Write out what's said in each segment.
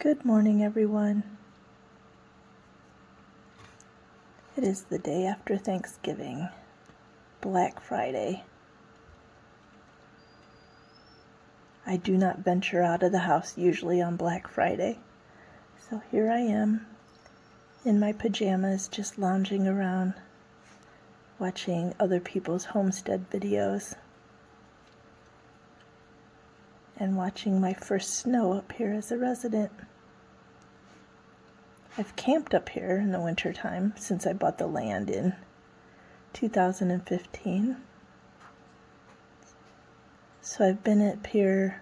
Good morning, everyone. It is the day after Thanksgiving, Black Friday. I do not venture out of the house usually on Black Friday, so here I am in my pajamas just lounging around watching other people's homestead videos and watching my first snow up here as a resident. I've camped up here in the wintertime since I bought the land in 2015. So I've been up here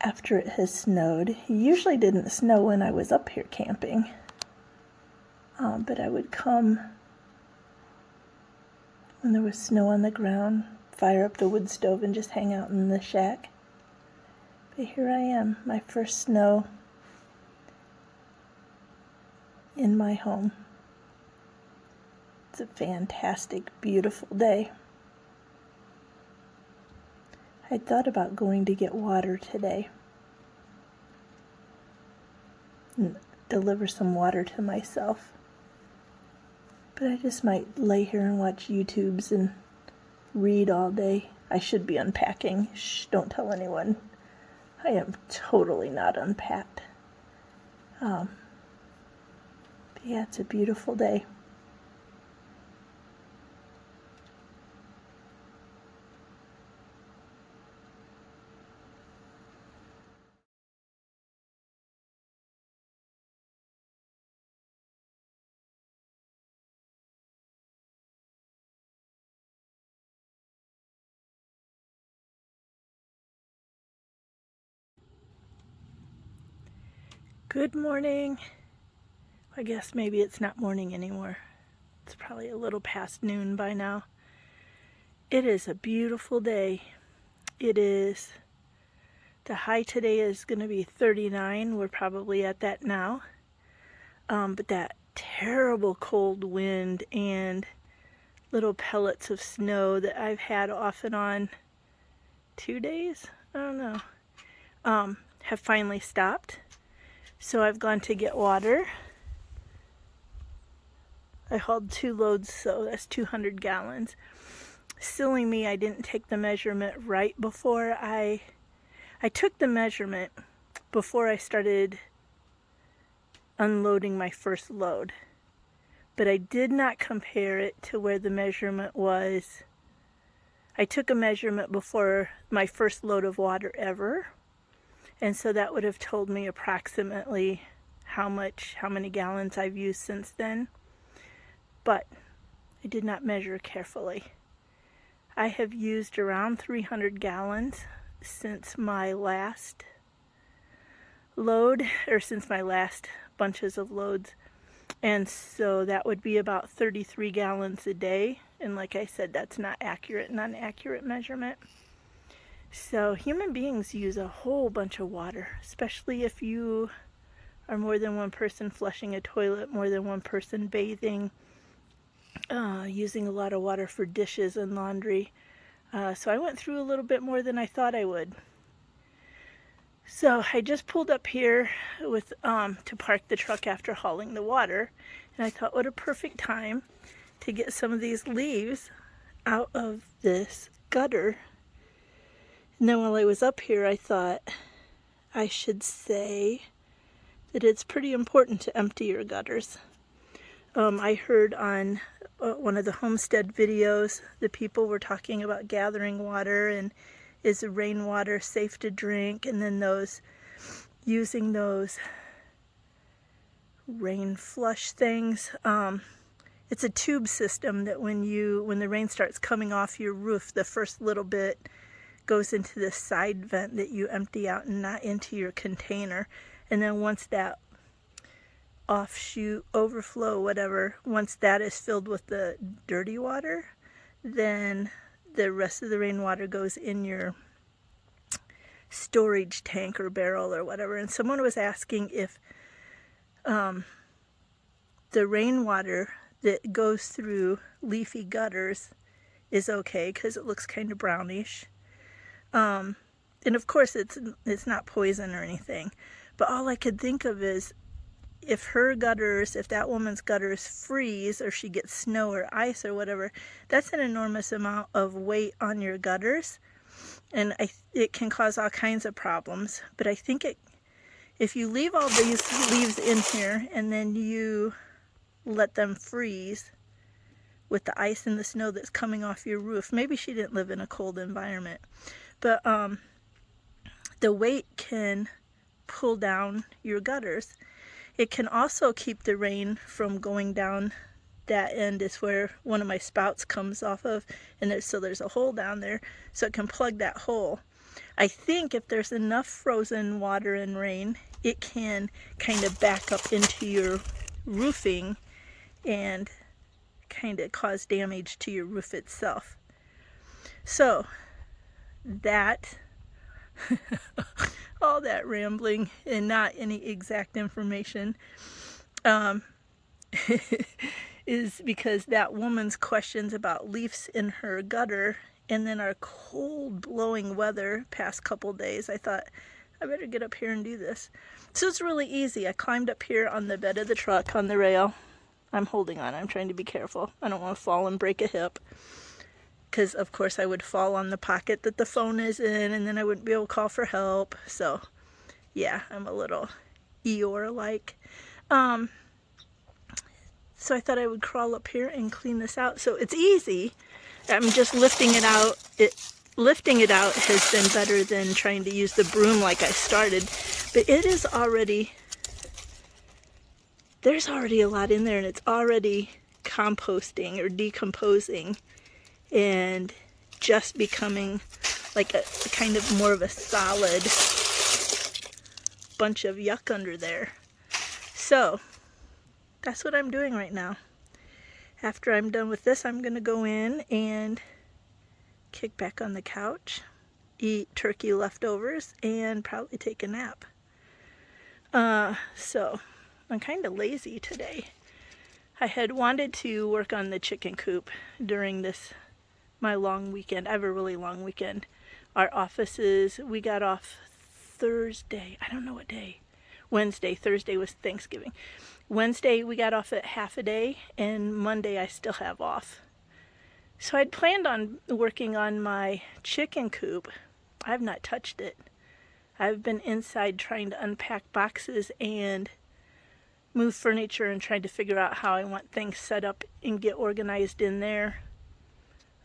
after it has snowed. It usually didn't snow when I was up here camping, but I would come when there was snow on the ground, fire up the wood stove and just hang out in the shack. But here I am, my first snow in my home. It's a fantastic, beautiful day. I thought about going to get water today and deliver some water to myself, but I just might lay here and watch YouTubes and read all day. I should be unpacking. Shh, don't tell anyone. I am totally not unpacked. But yeah, it's a beautiful day. Good morning. I guess maybe it's not morning anymore. It's probably a little past noon by now. It is a beautiful day. The high today is going to be 39. We're probably at that now. But that terrible cold wind and little pellets of snow that I've had off and on 2 days, I don't know, have finally stopped. So I've gone to get water. I hauled 2 loads, so that's 200 gallons. Silly me, I didn't take the measurement right before I took the measurement before I started unloading my first load. But I did not compare it to where the measurement was. I took a measurement before my first load of water ever, and so that would have told me approximately how many gallons I've used since then. But I did not measure carefully. I have used around 300 gallons since my last load, or since my last bunches of loads. And so that would be about 33 gallons a day. And like I said, that's not an accurate measurement. So human beings use a whole bunch of water, especially if you are more than one person flushing a toilet, more than one person bathing, using a lot of water for dishes and laundry. So I went through a little bit more than I thought I would. So I just pulled up here to park the truck after hauling the water, and I thought, what a perfect time to get some of these leaves out of this gutter. And then while I was up here, I thought I should say that it's pretty important to empty your gutters. I heard on one of the homestead videos, the people were talking about gathering water and is the rainwater safe to drink, and then using those rain flush things. It's a tube system that when the rain starts coming off your roof, the first little bit goes into this side vent that you empty out and not into your container. And then once that offshoot, overflow, whatever, once that is filled with the dirty water, then the rest of the rainwater goes in your storage tank or barrel or whatever. And someone was asking if the rainwater that goes through leafy gutters is okay because it looks kind of brownish. And of course it's not poison or anything, But all I could think of is if her gutters, if that woman's gutters freeze or she gets snow or ice or whatever, that's an enormous amount of weight on your gutters. And it can cause all kinds of problems. But I think if you leave all these leaves in here and then you let them freeze with the ice and the snow that's coming off your roof, maybe she didn't live in a cold environment, but the weight can pull down your gutters. It can also keep the rain from going down. That end is where one of my spouts comes off of, and so there's a hole down there, so it can plug that hole. I think if there's enough frozen water and rain, it can kind of back up into your roofing and kind of cause damage to your roof itself. So that all that rambling and not any exact information is because that woman's questions about leaves in her gutter, and then our cold blowing weather past couple days, I thought I better get up here and do this. So it's really easy. I climbed up here on the bed of the truck on the rail. I'm holding on. I'm trying to be careful. I don't want to fall and break a hip, because of course I would fall on the pocket that the phone is in, and then I wouldn't be able to call for help. So yeah, I'm a little Eeyore-like. So I thought I would crawl up here and clean this out. So it's easy. I'm just lifting it out. Lifting it out has been better than trying to use the broom like I started. But it is already, there's already a lot in there, and it's already composting or decomposing and just becoming like a kind of more of a solid bunch of yuck under there. So that's what I'm doing right now. After I'm done with this, I'm going to go in and kick back on the couch, eat turkey leftovers, and probably take a nap. So I'm kind of lazy today. I had wanted to work on the chicken coop during my long weekend. I have a really long weekend. Our offices, we got off Thursday. I don't know what day. Wednesday. Thursday was Thanksgiving. Wednesday we got off at half a day, and Monday I still have off. So I'd planned on working on my chicken coop. I have not touched it. I've been inside trying to unpack boxes and move furniture and trying to figure out how I want things set up and get organized in there.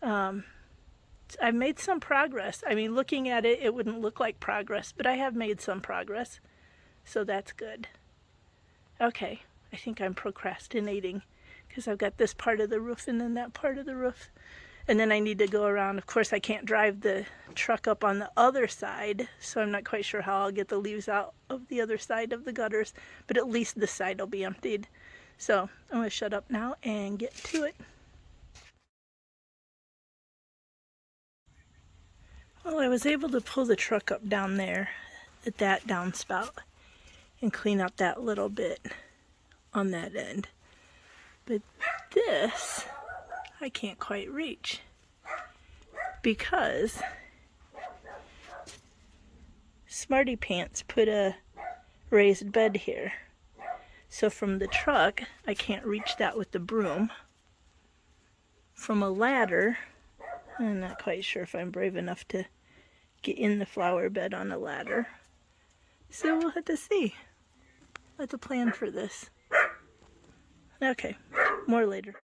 I've made some progress. I mean, looking at it, it wouldn't look like progress, but I have made some progress. So that's good. Okay, I think I'm procrastinating because I've got this part of the roof and then that part of the roof. And then I need to go around. Of course, I can't drive the truck up on the other side, so I'm not quite sure how I'll get the leaves out of the other side of the gutters, but at least this side will be emptied. So I'm going to shut up now and get to it. Well, I was able to pull the truck up down there at that downspout and clean up that little bit on that end. But this, I can't quite reach because Smarty Pants put a raised bed here. So from the truck, I can't reach that with the broom. From a ladder, I'm not quite sure if I'm brave enough to get in the flower bed on a ladder. So we'll have to see. Let's plan for this. Okay, more later.